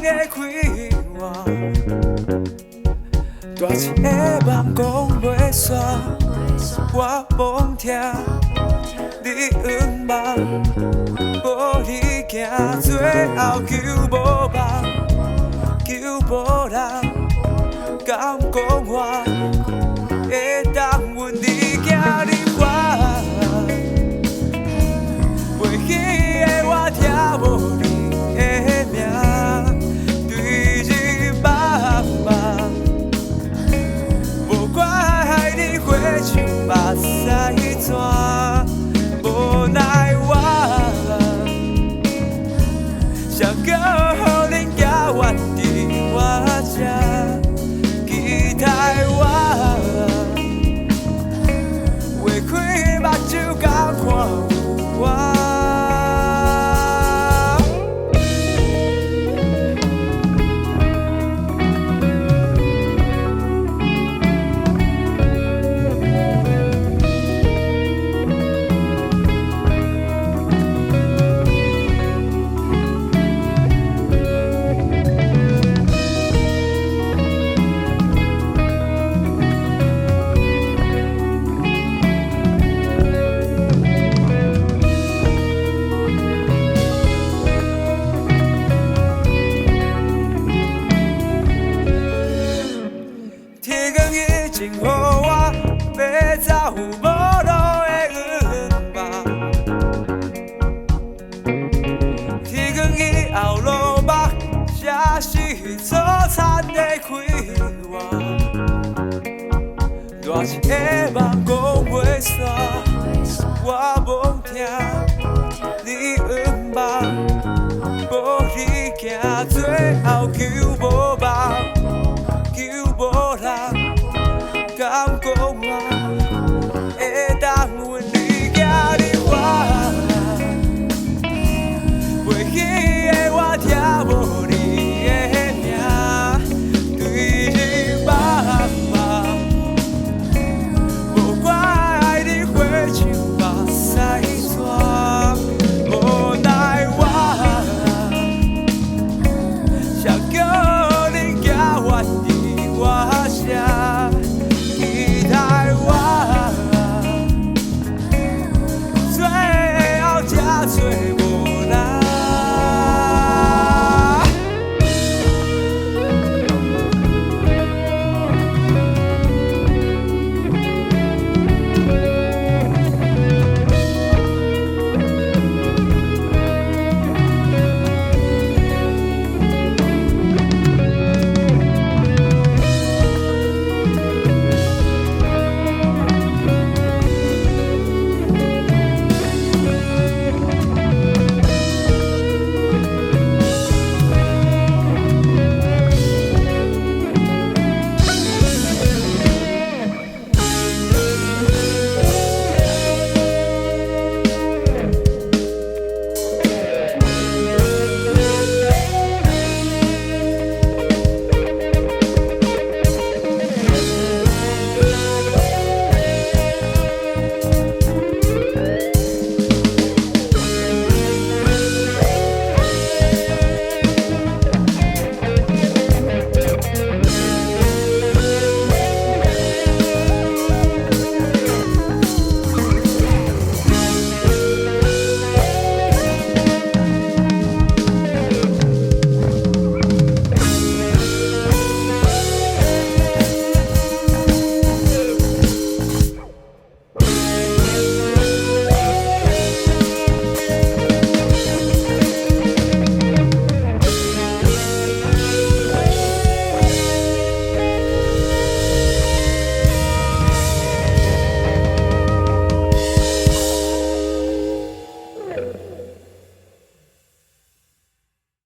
的开换，大一个梦讲袂煞，我妄听你愿望，无你行，最后求无望，求无人敢讲我，会当阮你行你我，袂记的我听无你的名，对日茫茫，无怪害你火像目屎泉，无奈我想搁予恁家怨伫我这，期待我画开目睭甲看有我。前予我要走有无路的愿望，天光以后路目，写是璀璨的开换，大一个梦讲袂煞，我妄听你愿望，无你行，最后求。